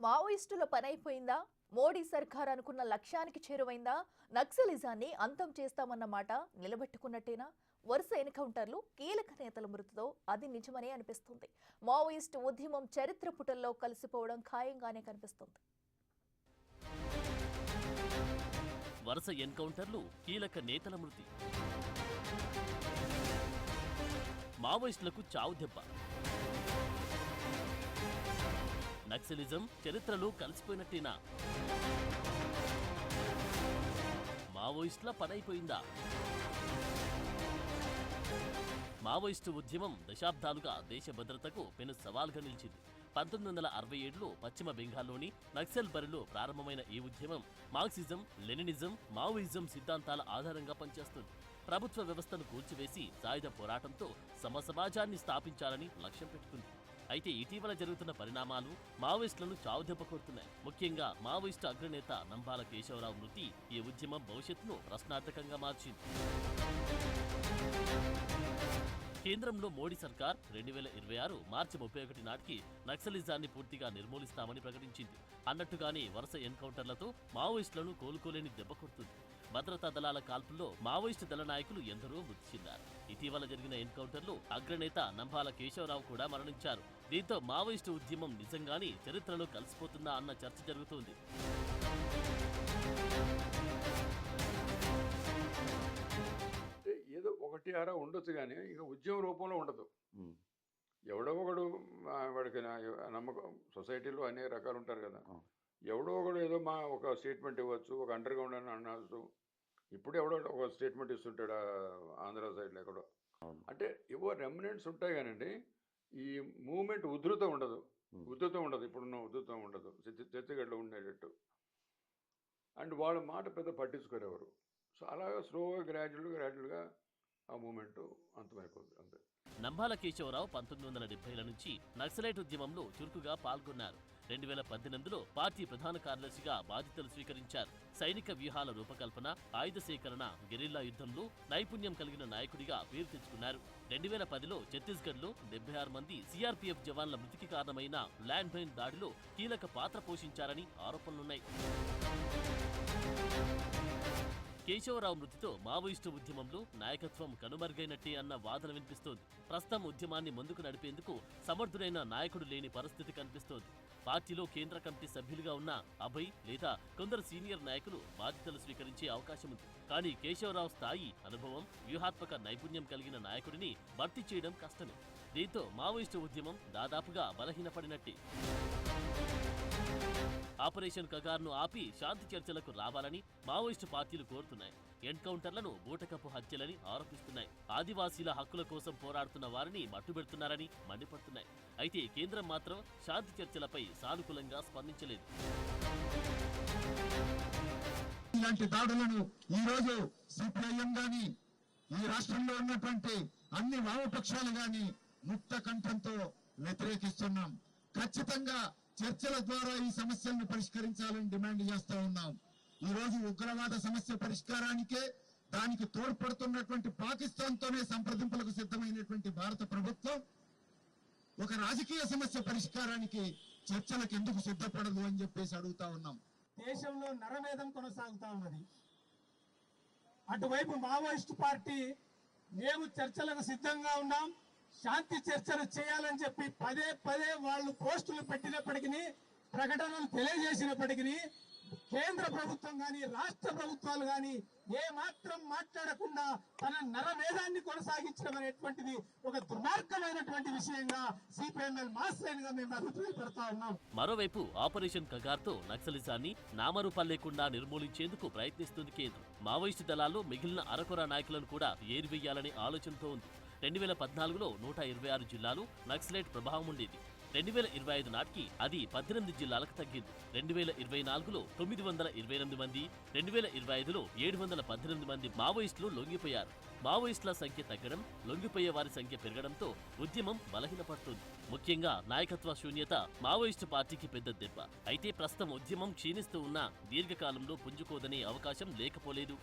మావోయిస్టుల పనైపోయిందా? మోడీ సర్కార్ అనుకున్న లక్ష్యానికి చేరువైందా? నక్సలిజాన్ని అంతం చేస్తామన్న మాట నిలబెట్టుకున్నట్టేనా? వరుస ఎన్కౌంటర్లు, కీలక నేతల మృతితో అది నిజమనే అనిపిస్తుంది. మావోయిస్టు ఉద్యమం చరిత్ర పుటల్లో కలిసిపోవడం ఖాయంగానే కనిపిస్తుంది. వరుస ఎన్కౌంటర్లు, కీలక నేతల మృతి, మావోయిస్టులకు చావు దెబ్బ. నక్సలిజం చరిత్రలో కలిసిపోయినట్టేనా? మావోయిస్టుల పనైపోయిందా? మావోయిస్టు ఉద్యమం దశాబ్దాలుగా దేశ భద్రతకు పెను సవాల్గా నిలిచింది. 1967లో పశ్చిమ బెంగాల్లోని నక్సల్ బరిలో ప్రారంభమైన ఈ ఉద్యమం మార్క్సిజం, లెనినిజం, మావోయిజం సిద్ధాంతాల ఆధారంగా పనిచేస్తుంది. ప్రభుత్వ వ్యవస్థను కూల్చివేసి సాయుధ పోరాటంతో సమసమాజాన్ని స్థాపించాలని లక్ష్యం పెట్టుకుంది. అయితే ఇటీవల జరుగుతున్న పరిణామాలు మావోయిస్టులను చావుదెబ్బ కొడుతున్నాయి. ముఖ్యంగా మావోయిస్టు అగ్రనేత నంబాల కేశవరావు మృతి ఈ ఉద్యమం భవిష్యత్తును ప్రశ్నార్థకంగా మార్చింది. కేంద్రంలో మోడీ సర్కార్ 2026 మార్చి 31 నాటికి నక్సలిజాన్ని పూర్తిగా నిర్మూలిస్తామని ప్రకటించింది. అన్నట్టుగానే వరుస ఎన్కౌంటర్లతో మావోయిస్టులను కోలుకోలేని దెబ్బ కొడుతుంది. భద్రతా దళాల కాల్పుల్లో మావోయిస్టు దళ నాయకులు ఎందరో మృతి చెందారు. ఇటీవల జరిగిన ఎన్కౌంటర్లో అగ్రనేత నంబాల కేశవరావు కూడా మరణించారు. దీంతో మావోయిస్టు ఉద్యమం నిజంగానే చరిత్రలో కలిసిపోతుందా అన్న చర్చ జరుగుతోంది. ఏదో ఒకటి అరా ఉండొచ్చు కానీ ఇక ఉద్యమ రూపంలో ఉండదు. ఎవడో ఒకడు వాడికి నమ్మకం, సొసైటీలో అనేక రకాలు ఉంటారు కదా, ఎవడో ఒకడు ఏదో ఒక స్టేట్మెంట్ ఇవ్వచ్చు, ఒక అండర్ గ్రౌండ్ అని అనవచ్చు. ఇప్పుడు ఎవడో ఒక స్టేట్మెంట్ ఇస్తుంటాడు ఆంధ్ర సైడ్లో ఎక్కడో. అంటే ఏవో రెమినెంట్స్ ఉంటాయి కానండి, ఈ మూమెంట్ ఉధృతం ఉండదు. ఇప్పుడున్న ఉధృతం ఉండదు చర్చగడ్డలో ఉండేటట్టు. అండ్ వాళ్ళ మాట పెద్ద పట్టించుకోరేవారు. సో అలాగా స్లోగా గ్రాడ్యువల్గా ఆ మూమెంట్ అంతమైపోతుంది అంతే. నంబాల కేశవరావు 1970ల నుంచి నక్సలైట్ ఉద్యమంలో చురుకుగా పాల్గొన్నారు. 2018లో పార్టీ ప్రధాన కార్యదర్శిగా బాధ్యతలు స్వీకరించారు. సైనిక వ్యూహాల రూపకల్పన, ఆయుధ సేకరణ, గెరిల్లా యుద్ధంలో నైపుణ్యం కలిగిన నాయకుడిగా పేరు తెచ్చుకున్నారు. 2010లో ఛత్తీస్గఢ్లో 76 మంది సిఆర్పీఎఫ్ జవాన్ల మృతికి కారణమైన ల్యాండ్ మైన్ దాడిలో కీలక పాత్ర పోషించారని ఆరోపణలున్నాయి. కేశవరావు మృతితో మావోయిస్టు ఉద్యమంలో నాయకత్వం కనుమరుగైనట్టే అన్న వాదన వినిపిస్తోంది. ప్రస్తుతం ఉద్యమాన్ని ముందుకు నడిపేందుకు సమర్థుడైన నాయకుడు లేని పరిస్థితి కనిపిస్తోంది. పార్టీలో కేంద్ర కమిటీ సభ్యులుగా ఉన్న అభయ్ లేదా కొందరు సీనియర్ నాయకులు బాధ్యతలు స్వీకరించే అవకాశం ఉంది. కానీ కేశవరావు స్థాయి, అనుభవం, వ్యూహాత్మక నైపుణ్యం కలిగిన నాయకుడిని భర్తీ చేయడం కష్టమే. దీంతో మావోయిస్టు ఉద్యమం దాదాపుగా బలహీనపడినట్టే. ఆపరేషన్ కగార్ను ఆపి శాంతి చర్చలకు రావాలని మావోయిస్టు పార్టీలు కోరుతున్నాయి. ఎన్కౌంటర్లను బూటకపు హత్యలని ఆరోపిస్తున్నాయి. ఆదివాసీల హక్కుల కోసం పోరాడుతున్న వారిని మట్టుబెడుతున్నారని మండిపడుతున్నాయి. అయితే కేంద్రం మాత్రం శాంతి చర్చలపై సానుకూలంగా స్పందించలేదు. ఇలాంటి దాడులను ఈ రోజు సిపిఐఎం గాని, ఈ రాష్ట్రంలో ఉన్నటువంటి అన్ని వామపక్షాలు గాని ముక్త కంఠంతో వ్యతిరేకిస్తున్నాం. ఖచ్చితంగా చర్చల ద్వారా ఈ సమస్యలను పరిష్కరించాలని డిమాండ్ చేస్తా ఉన్నాం. ఈ రోజు ఉగ్రవాద సమస్య పరిష్కారానికే దానికి తోడ్పడుతున్నటువంటి పాకిస్తాన్తోనే సంప్రదింపులకు సిద్ధమైనటువంటి భారత ప్రభుత్వం ఒక రాజకీయ సమస్య పరిష్కారానికి చర్చలకు ఎందుకు సిద్ధపడదు అని చెప్పేసి అడుగుతా ఉన్నాం. దేశంలో నరమేధం కొనసాగుతా ఉన్నది. అటువైపు మావోయిస్టు పార్టీ మేము చర్చలకు సిద్ధంగా ఉన్నాం, శాంతి చర్చలు చేయాలని చెప్పి పదే పదే వాళ్ళు పోస్టులు పెట్టినప్పటికీ, ప్రకటనలు తెలియజేసినప్పటికీ కేంద్ర ప్రభుత్వం గాని, రాష్ట్ర ప్రభుత్వాలు గాని ఏ మాత్రం మాట్లాడకుండా తన నరమేధాన్ని కొనసాగించడం అనేటువంటిది ఒక దుర్మార్గమైనటువంటి విషయంగా సిపిఎంఎల్ మాస్టర్గా మేము అభిప్రాయపడతా ఉన్నాం. మరోవైపు ఆపరేషన్ కగార్తో నక్సలిజాన్ని నామరూపాలు లేకుండా నిర్మూలించేందుకు ప్రయత్నిస్తుంది కేంద్రం. మావోయిస్టు దళాల్లో మిగిలిన అరకొర నాయకులను కూడా ఏరివేయాలనే ఆలోచనతో ఉంది. 2014లో 126 జిల్లాలు నక్సలైట్ ప్రభావం ఉండేది. 2025 నాటికి అది 18 జిల్లాలకు తగ్గింది. 2024లో 928 మంది, 2025లో 718 మంది మావోయిస్టులు లొంగిపోయారు. మావోయిస్టుల సంఖ్య తగ్గడం, లొంగిపోయే వారి సంఖ్య పెరగడంతో ఉద్యమం బలహీనపడుతుంది. ముఖ్యంగా నాయకత్వ శూన్యత మావోయిస్టు పార్టీకి పెద్ద దెబ్బ. అయితే ప్రస్తుతం ఉద్యమం క్షీణిస్తూ ఉన్నా దీర్ఘకాలంలో పుంజుకోదనే అవకాశం లేకపోలేదు.